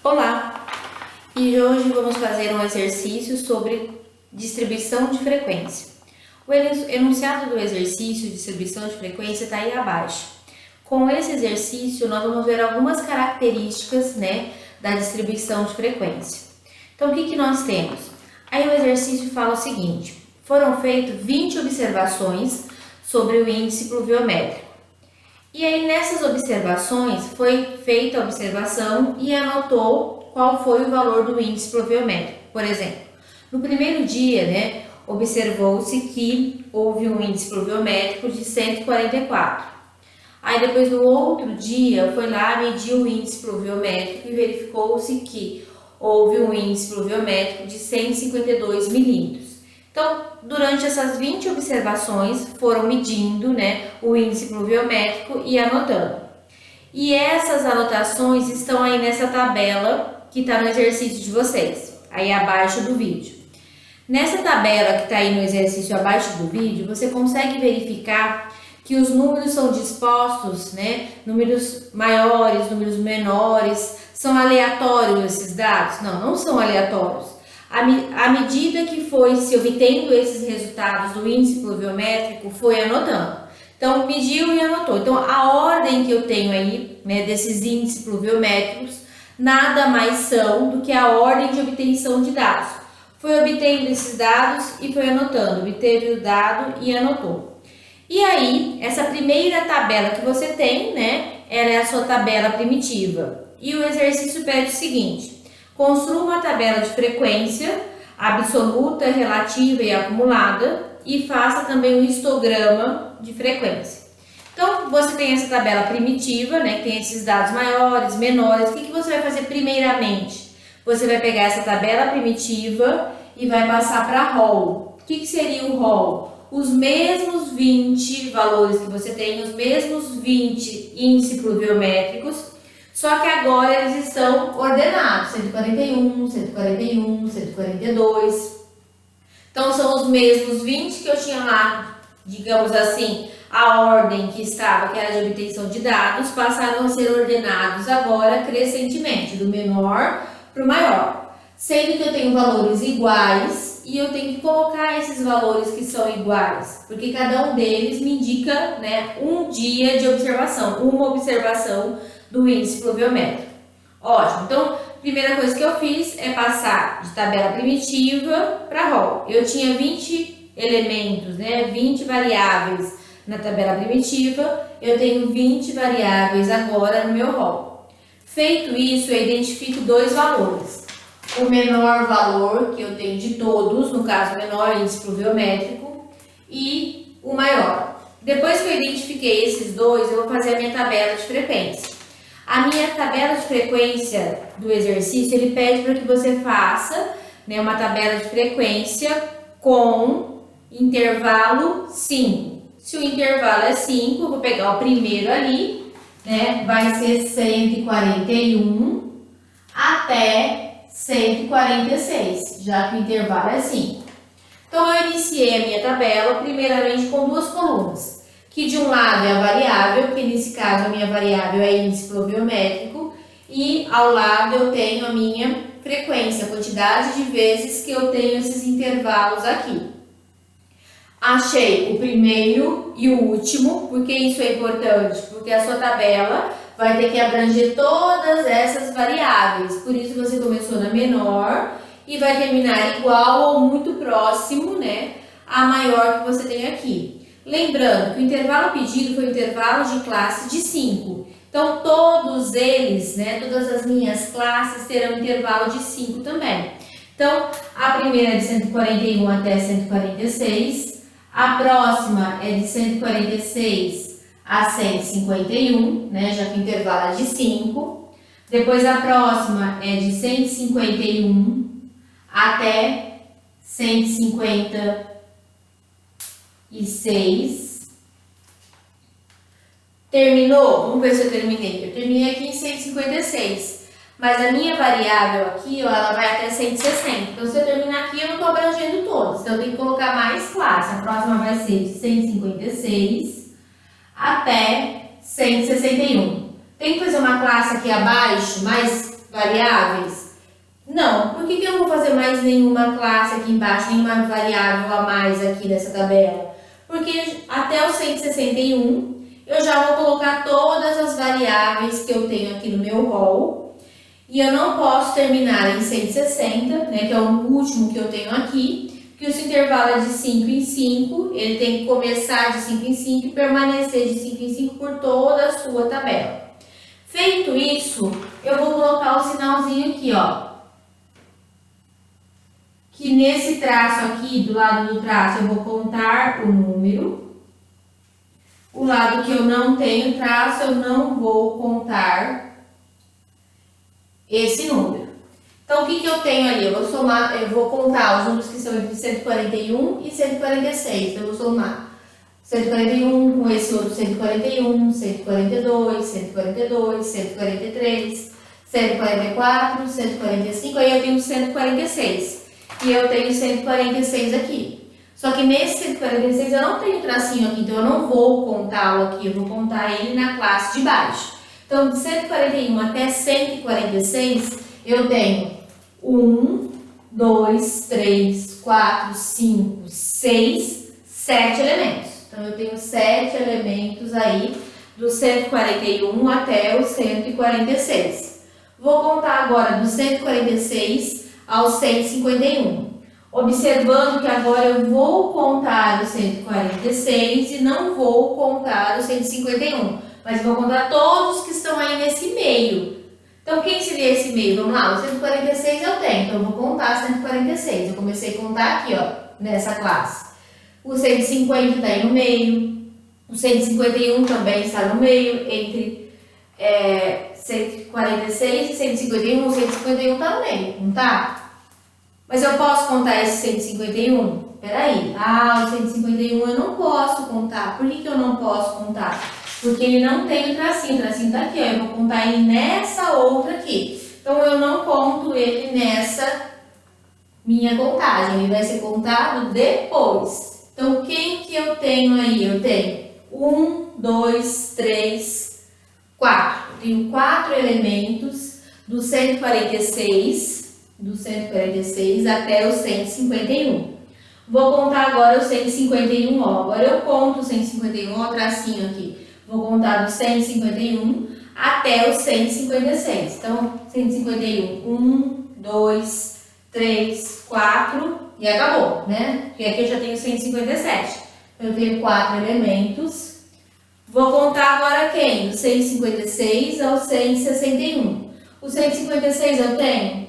Olá! E hoje vamos fazer um exercício sobre distribuição de frequência. O enunciado do exercício de distribuição de frequência está aí abaixo. Com esse exercício, nós vamos ver algumas características, da distribuição de frequência. Então, o que nós temos? Aí o exercício fala o seguinte: foram feitas 20 observações sobre o índice pluviométrico. E aí, nessas observações, foi feita a observação e anotou qual foi o valor do índice pluviométrico. Por exemplo, no primeiro dia, observou-se que houve um índice pluviométrico de 144. Aí, depois, no outro dia, foi lá, mediu o índice pluviométrico e verificou-se que houve um índice pluviométrico de 152 milímetros. Então, durante essas 20 observações, foram medindo, o índice pluviométrico e anotando. E essas anotações estão aí nessa tabela que está no exercício de vocês, aí abaixo do vídeo. Nessa tabela que está aí no exercício abaixo do vídeo, você consegue verificar que os números são dispostos, números maiores, números menores. São aleatórios esses dados? Não são aleatórios. À medida que foi se obtendo esses resultados do índice pluviométrico, foi anotando. Então, mediu e anotou. Então, a ordem que eu tenho aí, desses índices pluviométricos, nada mais são do que a ordem de obtenção de dados. Foi obtendo esses dados e foi anotando. Obteve o dado e anotou. E aí, essa primeira tabela que você tem, ela é a sua tabela primitiva. E o exercício pede o seguinte: construa uma tabela de frequência absoluta, relativa e acumulada e faça também um histograma de frequência. Então, você tem essa tabela primitiva, que tem esses dados maiores, menores. O que você vai fazer primeiramente? Você vai pegar essa tabela primitiva e vai passar para ROL. O que seria o ROL? Os mesmos 20 valores que você tem, os mesmos 20 índices pluviométricos, só que agora eles estão ordenados, 141, 141, 142. Então, são os mesmos 20 que eu tinha lá, digamos assim, a ordem que estava, que era de obtenção de dados, passaram a ser ordenados agora crescentemente, do menor para o maior. Sendo que eu tenho valores iguais e eu tenho que colocar esses valores que são iguais, porque cada um deles me indica, um dia de observação, uma observação do índice pluviométrico. Ótimo, então, primeira coisa que eu fiz é passar de tabela primitiva para ROL. Eu tinha 20 elementos, 20 variáveis na tabela primitiva, eu tenho 20 variáveis agora no meu ROL. Feito isso, eu identifico dois valores. O menor valor que eu tenho de todos, no caso, o menor índice pluviométrico, e o maior. Depois que eu identifiquei esses dois, eu vou fazer a minha tabela de frequência. A minha tabela de frequência do exercício, ele pede para que você faça, uma tabela de frequência com intervalo 5. Se o intervalo é 5, eu vou pegar o primeiro ali, vai ser 141 até 146, já que o intervalo é 5. Então, eu iniciei a minha tabela primeiramente com duas colunas, que de um lado é a variável, que nesse caso a minha variável é índice pluviométrico, e ao lado eu tenho a minha frequência, a quantidade de vezes que eu tenho esses intervalos aqui. Achei o primeiro e o último. Por que isso é importante? Porque a sua tabela vai ter que abranger todas essas variáveis, por isso você começou na menor e vai terminar igual ou muito próximo, a maior que você tem aqui. Lembrando que o intervalo pedido foi um intervalo de classe de 5. Então, todos eles, todas as minhas classes terão intervalo de 5 também. Então, a primeira é de 141 até 146. A próxima é de 146 a 151, já que o intervalo é de 5. Depois, a próxima é de 151 até 156. Terminou? Vamos ver se eu terminei. Eu terminei aqui em 156. Mas a minha variável aqui, ela vai até 160. Então, se eu terminar aqui, eu não estou abrangendo todos. Então, eu tenho que colocar mais classe. A próxima vai ser de 156 até 161. Tem que fazer uma classe aqui abaixo, mais variáveis? Não. Por que eu não vou fazer mais nenhuma classe aqui embaixo, nenhuma variável a mais aqui nessa tabela? Porque até o 161 eu já vou colocar todas as variáveis que eu tenho aqui no meu rol. E eu não posso terminar em 160, né, que é o último que eu tenho aqui, que o intervalo é de 5 em 5, ele tem que começar de 5 em 5 e permanecer de 5 em 5 por toda a sua tabela. Feito isso, eu vou colocar o sinalzinho aqui, ó. Que nesse traço aqui, do lado do traço, eu vou contar o número. O lado que eu não tenho traço, eu não vou contar esse número. Então, o que eu tenho ali? Eu vou somar, eu vou contar os números que são entre 141 e 146. Então, eu vou somar 141 com esse outro 141, 142, 142, 143, 144, 145, aí eu tenho 146. E eu tenho 146 aqui. Só que nesse 146 eu não tenho tracinho aqui, então eu não vou contá-lo aqui, eu vou contar ele na classe de baixo. Então, de 141 até 146, eu tenho 1, 2, 3, 4, 5, 6, 7 elementos. Então, eu tenho 7 elementos aí, do 141 até o 146. Vou contar agora do 146 ao 151. Observando que agora eu vou contar o 146 e não vou contar o 151. Mas vou contar todos que estão aí nesse meio. Então, quem seria esse meio? Vamos lá, o 146 eu tenho, então eu vou contar 146. Eu comecei a contar aqui, ó, nessa classe. O 150 está aí no meio. O 151 também está no meio, entre 146 e 151. O 151 está no meio, não tá? Mas eu posso contar esse 151? Peraí. O 151 eu não posso contar. Por que eu não posso contar? Porque ele não tem o tracinho tá aqui, ó. Eu vou contar ele nessa outra aqui. Então, eu não conto ele nessa minha contagem. Ele vai ser contado depois. Então, quem que eu tenho aí? Eu tenho 1, 2, 3, 4. Eu tenho 4 elementos do 146 até o 151. Vou contar agora o 151, ó. Agora eu conto o 151, ó, tracinho aqui. Vou contar do 151 até o 156. Então, 151, 1, 2, 3, 4 e acabou, né? Porque aqui eu já tenho 157. Eu tenho 4 elementos. Vou contar agora quem? Do 156 ao 161. O 156 eu tenho?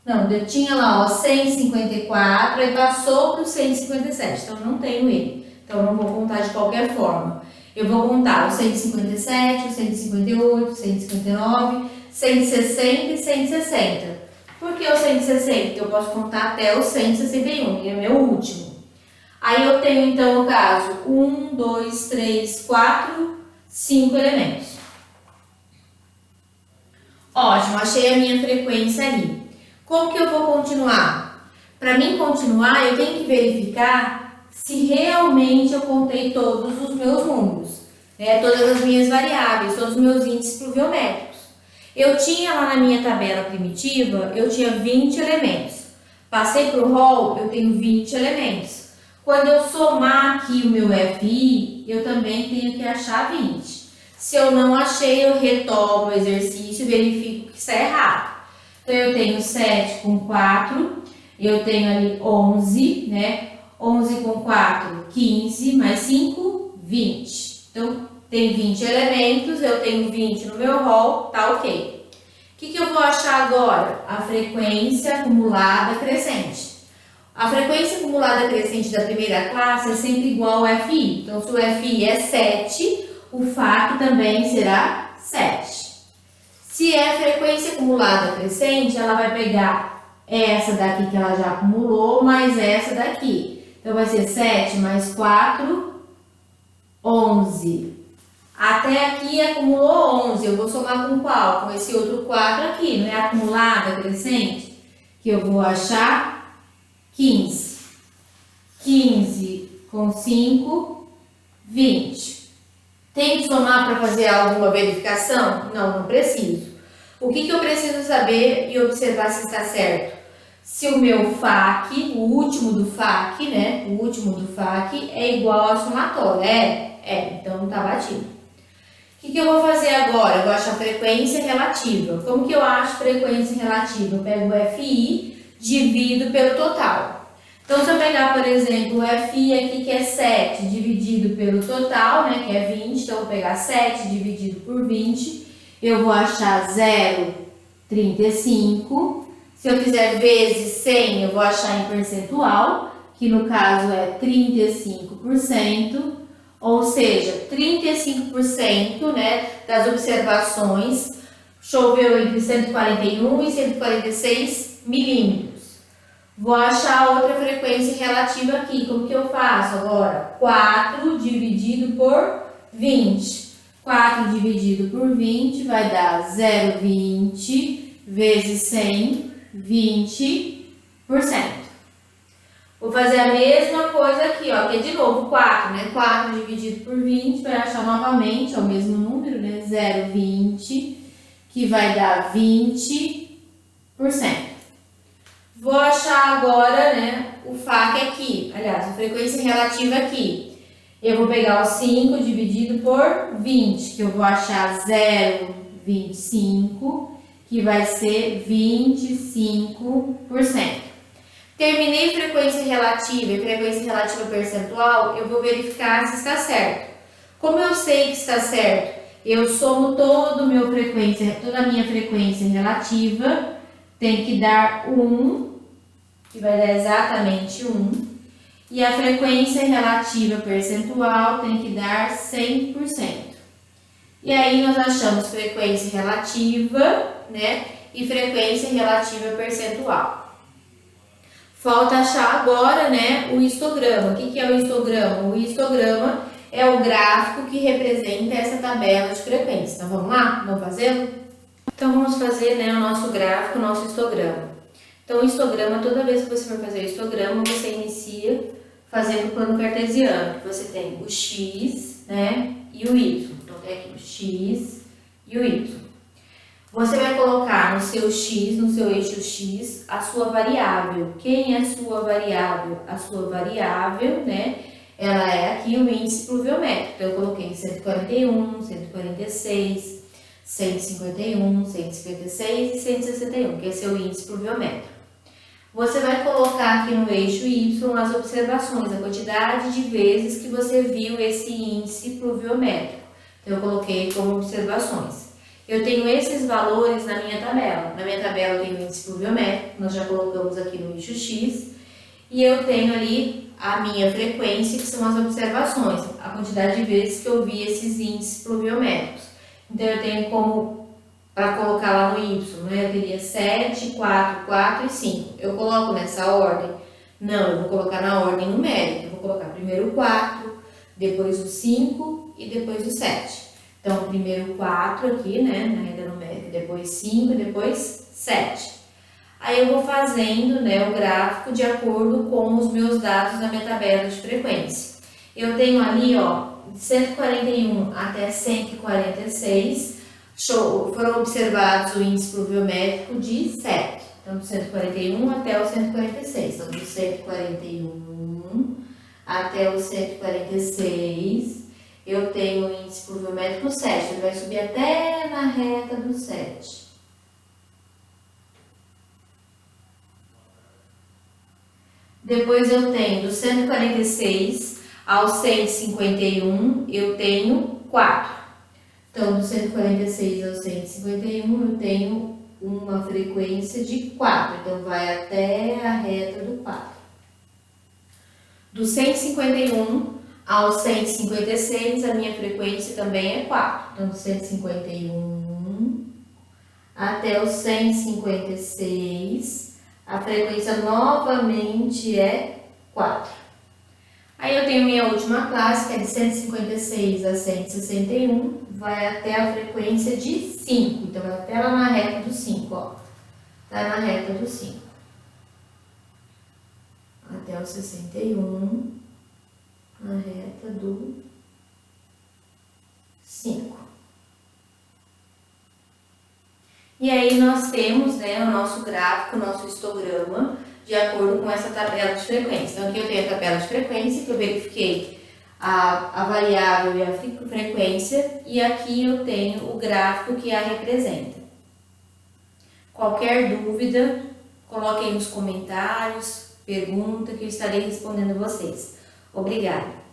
Não, eu tinha lá, ó, 154, aí passou para o 157, então eu não tenho ele. Então, eu não vou contar de qualquer forma. Eu vou contar o 157, o 158, o 159, 160 e 160. Por que o 160? Porque eu posso contar até o 161, que é meu último. Aí eu tenho, então, no caso, 1, 2, 3, 4, 5 elementos. Ótimo, achei a minha frequência ali. Como que eu vou continuar? Para mim continuar, eu tenho que verificar se realmente eu contei todos os meus números, né? Todas as minhas variáveis, todos os meus índices pluviométricos. Eu tinha lá na minha tabela primitiva, eu tinha 20 elementos. Passei para o rol, eu tenho 20 elementos. Quando eu somar aqui o meu FI, eu também tenho que achar 20. Se eu não achei, eu retomo o exercício e verifico que está errado. Então, eu tenho 7 com 4, eu tenho ali 11, né? 11 com 4, 15, mais 5, 20. Então, tem 20 elementos, eu tenho 20 no meu rol, tá ok. O que eu vou achar agora? A frequência acumulada crescente. A frequência acumulada crescente da primeira classe é sempre igual ao FI. Então, se o FI é 7, o FAC também será 7. Se é frequência acumulada crescente, ela vai pegar essa daqui que ela já acumulou, mais essa daqui. Então, vai ser 7 mais 4, 11. Até aqui acumulou 11. Eu vou somar com qual? Com esse outro 4 aqui. Não é acumulada crescente? Que eu vou achar 15. 15 com 5, 20. Tem que somar para fazer alguma verificação? Não, não preciso. O que eu preciso saber e observar se está certo? Se o meu FAQ, o último do FAQ, né? O último do FAQ é igual ao somatório. Então tá batido. O que eu vou fazer agora? Eu vou achar frequência relativa. Como que eu acho frequência relativa? Eu pego o FI, divido pelo total. Então, se eu pegar, por exemplo, o FI aqui que é 7 dividido pelo total, né, que é 20, então eu vou pegar 7 dividido por 20, eu vou achar 0,35. Se eu fizer vezes 100, eu vou achar em percentual, que no caso é 35%, ou seja, 35%, né, das observações choveu entre 141 e 146 milímetros. Vou achar outra frequência relativa aqui. Como que eu faço agora? 4 dividido por 20. 4 dividido por 20 vai dar 0,20 vezes 100, 20%. Vou fazer a mesma coisa aqui, ó, que é de novo 4, né? 4 dividido por 20 vai achar novamente, é o mesmo número, né? 0,20, que vai dar 20%. Vou achar agora, né, o FAQ aqui, aliás, a frequência relativa aqui. Eu vou pegar o 5 dividido por 20, que eu vou achar 0,25, que vai ser 25%. Terminei frequência relativa e frequência relativa percentual, eu vou verificar se está certo. Como eu sei que está certo? Eu somo toda a minha frequência relativa, tem que dar 1, que vai dar exatamente 1. E a frequência relativa percentual tem que dar 100%. E aí nós achamos frequência relativa, né? E frequência relativa percentual. Falta achar agora, né, o histograma. O que é o histograma? O histograma é o gráfico que representa essa tabela de frequência. Então vamos lá? Vamos fazê-lo? Então vamos fazer, né, o nosso gráfico, o nosso histograma. Então o histograma, toda vez que você for fazer o histograma, você inicia fazendo o plano cartesiano. Você tem o x, né, e o y. Então tem aqui o x e o y. Você vai colocar no seu x, no seu eixo x, a sua variável. Quem é a sua variável? A sua variável, né, ela é aqui o índice pluviométrico. Então eu coloquei 141, 146, 151, 156 e 161, que é seu índice pluviométrico. Você vai colocar aqui no eixo Y as observações, a quantidade de vezes que você viu esse índice pluviométrico. Então eu coloquei como observações. Eu tenho esses valores na minha tabela. Na minha tabela eu tenho o índice pluviométrico, nós já colocamos aqui no eixo X. E eu tenho ali a minha frequência, que são as observações, a quantidade de vezes que eu vi esses índices pluviométricos. Então eu tenho como, para colocar lá no Y, né? Eu teria 7, 4, 4 e 5. Eu coloco nessa ordem? Não, eu vou colocar na ordem numérica. Eu vou colocar primeiro o 4, depois o 5 e depois o 7. Então, primeiro 4 aqui, né, na renda numérica, depois 5 e depois 7. Aí eu vou fazendo, né, o gráfico de acordo com os meus dados da minha tabela de frequência. Eu tenho ali, ó, de 141 até 146, foram observados o índice pluviométrico de 7. Então, do 141 até o 146. Então, do 141 até o 146... eu tenho o índice pluviométrico 7, ele vai subir até na reta do 7. Depois eu tenho do 146 ao 151, eu tenho 4. Então, do 146 ao 151, eu tenho uma frequência de 4. Então, vai até a reta do 4. Do 151 ao 156, a minha frequência também é 4. Então, do 151 até o 156, a frequência novamente é 4. Aí eu tenho minha última classe, que é de 156 a 161, vai até a frequência de 5. Então, vai até lá na reta do 5, ó. Tá na reta do 5. Até o 61. Na reta do 5. E aí nós temos, né, o nosso gráfico, o nosso histograma, de acordo com essa tabela de frequência. Então aqui eu tenho a tabela de frequência, que eu verifiquei a variável e a frequência, e aqui eu tenho o gráfico que a representa. Qualquer dúvida, coloque aí nos comentários, pergunta que eu estarei respondendo vocês. Obrigada!